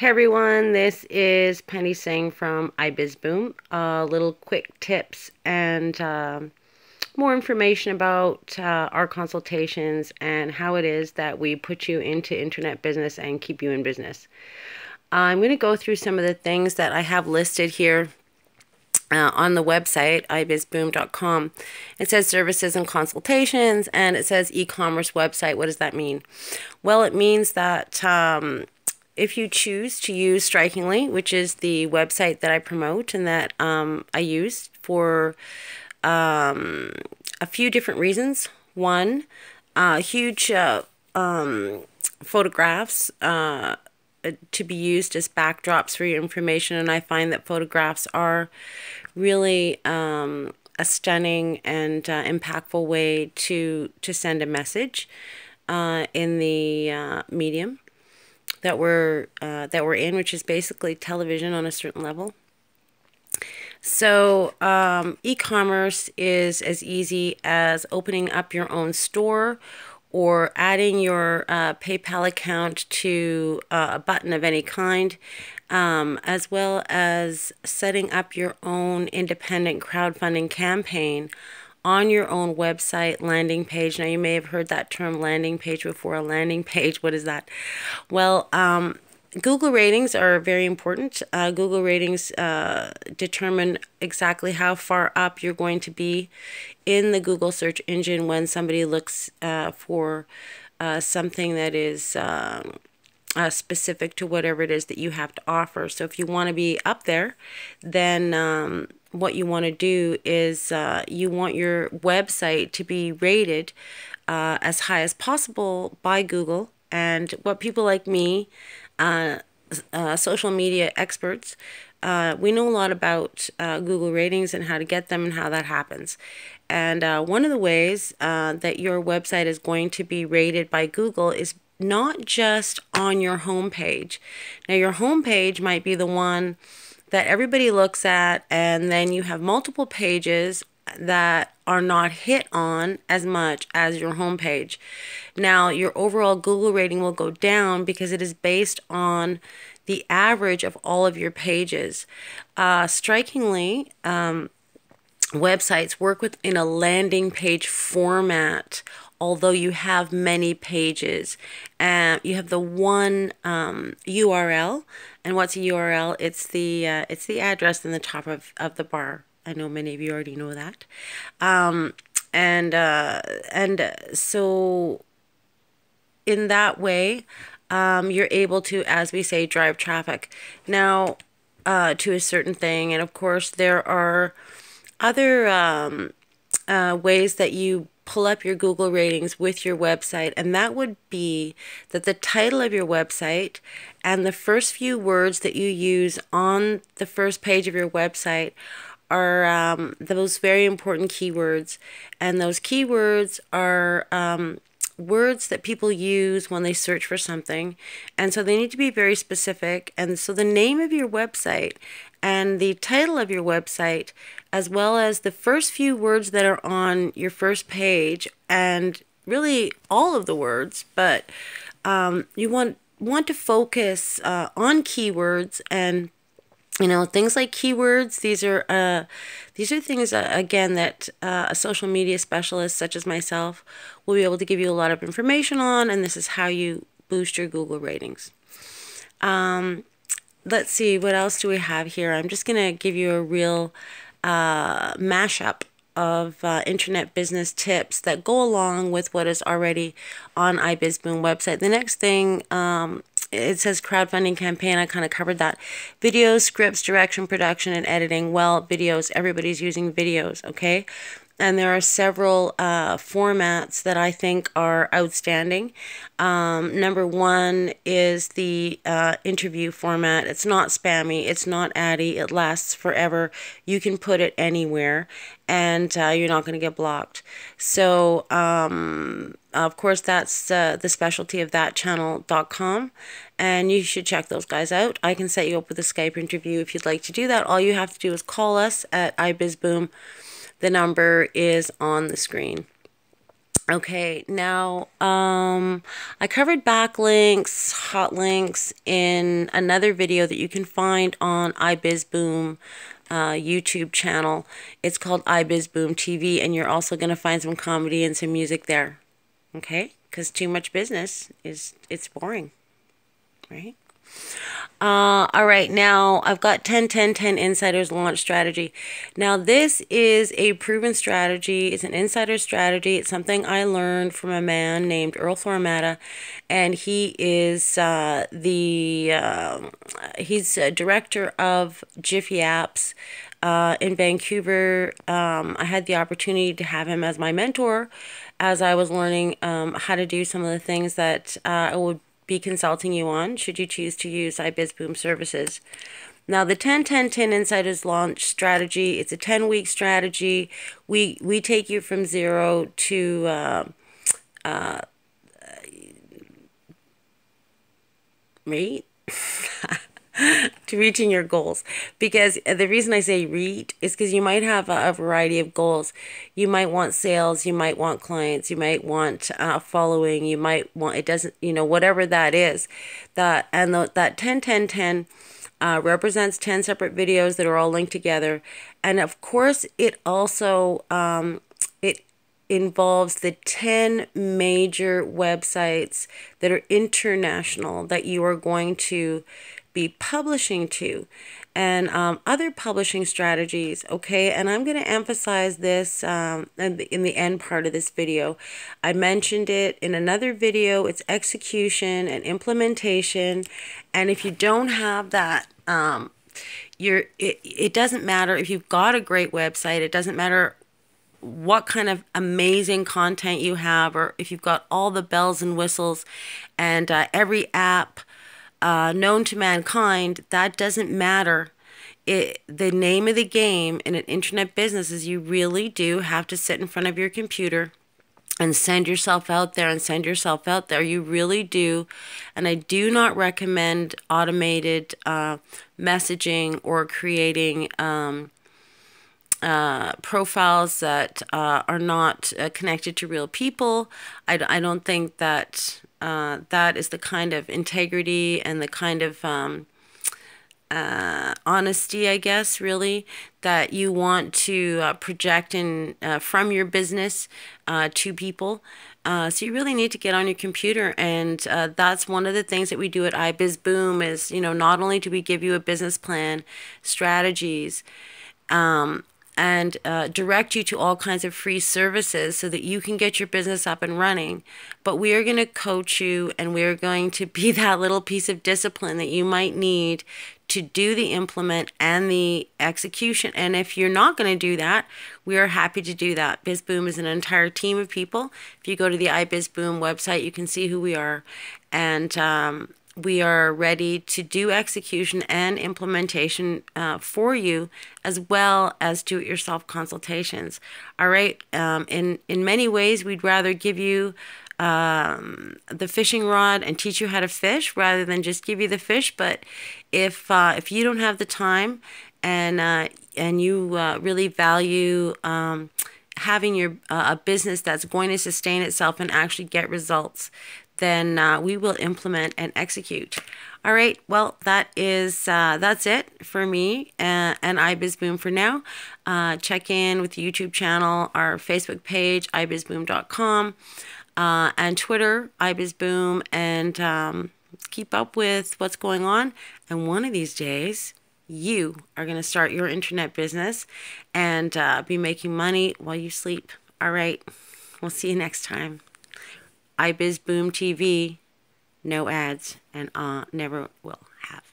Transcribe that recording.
Hey everyone, this is Penny saying from ibizboom. Little quick tips and more information about our consultations and how it is that we put you into internet business and keep you in business. I'm going to go through some of the things that I have listed here on the website, ibizboom.com. It says services and consultations, and it says e-commerce website. What does that mean? Well, it means that if you choose to use Strikingly, which is the website that I promote and that I use for a few different reasons. One, huge photographs to be used as backdrops for your information, and I find that photographs are really a stunning and impactful way to send a message in the medium that we're in, which is basically television on a certain level. So e-commerce is as easy as opening up your own store or adding your PayPal account to a button of any kind, as well as setting up your own independent crowdfunding campaign on your own website landing page. Now, you may have heard that term landing page before. A landing page, what is that? Well, Google ratings are very important. Google ratings determine exactly how far up you're going to be in the Google search engine when somebody looks for something that is specific to whatever it is that you have to offer. So if you want to be up there, then what you want to do is you want your website to be rated as high as possible by Google. And what people like me, social media experts, we know a lot about Google ratings and how to get them and how that happens. And one of the ways that your website is going to be rated by Google is not just on your home page. Now, your home page might be the one that everybody looks at, and then you have multiple pages that are not hit on as much as your home page. Now, your overall Google rating will go down because it is based on the average of all of your pages. Strikingly, websites work within a landing page format, although you have many pages. You have the one URL, and what's a URL? It's the address in the top of the bar. I know many of you already know that. So in that way, you're able to, as we say, drive traffic now to a certain thing. And of course, there are other ways that you pull up your Google ratings with your website, and that would be that the title of your website and the first few words that you use on the first page of your website are those very important keywords. And those keywords are words that people use when they search for something, and so they need to be very specific. And so the name of your website and the title of your website, as well as the first few words that are on your first page, and really all of the words, but you want to focus on keywords. And things like keywords, these are things again that a social media specialist such as myself will be able to give you a lot of information on, and this is how you boost your Google ratings. Let's see, what else do we have here? I'm just going to give you a real mashup of internet business tips that go along with what is already on ibizboom website. The next thing, it says crowdfunding campaign. I kind of covered that. Videos, scripts, direction, production, and editing. Well, videos, everybody's using videos, okay? And there are several formats that I think are outstanding. Number one is the interview format. It's not spammy. It's not addy. It lasts forever. You can put it anywhere, and you're not going to get blocked. So, of course, that's the specialty of thatchannel.com, and you should check those guys out. I can set you up with a Skype interview if you'd like to do that. All you have to do is call us at ibizboom. The number is on the screen. Okay, now I covered backlinks, hot links in another video that you can find on ibizboom YouTube channel. It's called ibizboom TV, and you're also going to find some comedy and some music there. Okay, because too much business it's boring, right? All right, now I've got 10-10-10 Insiders Launch Strategy. Now, this is a proven strategy. It's an insider strategy. It's something I learned from a man named Earl Formata, and he is he's a director of Jiffy Apps in Vancouver. I had the opportunity to have him as my mentor as I was learning how to do some of the things that I would be consulting you on should you choose to use ibizboom services. Now, the 10-10-10 Insiders Launch Strategy, it's a 10-week strategy. We take you from zero to right? To reaching your goals, because the reason I say read is because you might have a variety of goals. You might want sales, you might want clients, you might want following, you might want, it doesn't, whatever that is, that that 10-10-10 represents 10 separate videos that are all linked together. And of course it also it involves the 10 major websites that are international that you are going to be publishing to, and other publishing strategies. Okay, and I'm going to emphasize this in the end part of this video. I mentioned it in another video. It's execution and implementation, and if you don't have that, it doesn't matter if you've got a great website. It doesn't matter what kind of amazing content you have, or if you've got all the bells and whistles and every app known to mankind. That doesn't matter. The name of the game in an internet business is you really do have to sit in front of your computer and send yourself out there and send yourself out there. You really do. And I do not recommend automated messaging or creating profiles that are not connected to real people. I don't think that that is the kind of integrity and the kind of honesty, I guess, really, that you want to project in from your business to people. So you really need to get on your computer, and that's one of the things that we do at ibizboom is, not only do we give you a business plan, strategies, and direct you to all kinds of free services so that you can get your business up and running. But we are going to coach you, and we are going to be that little piece of discipline that you might need to do the implement and the execution. And if you're not going to do that, we are happy to do that. BizBoom is an entire team of people. If you go to the ibizboom website, you can see who we are. And we are ready to do execution and implementation for you, as well as do-it-yourself consultations. All right. In many ways, we'd rather give you the fishing rod and teach you how to fish rather than just give you the fish. But if you don't have the time and you really value having your a business that's going to sustain itself and actually get results, then we will implement and execute. All right, well, that's it for me and ibizboom for now. Check in with the YouTube channel, our Facebook page, ibizboom.com, and Twitter, ibizboom, and keep up with what's going on. And one of these days, you are going to start your internet business and be making money while you sleep. All right, we'll see you next time. ibizboom TV, no ads, and never will have.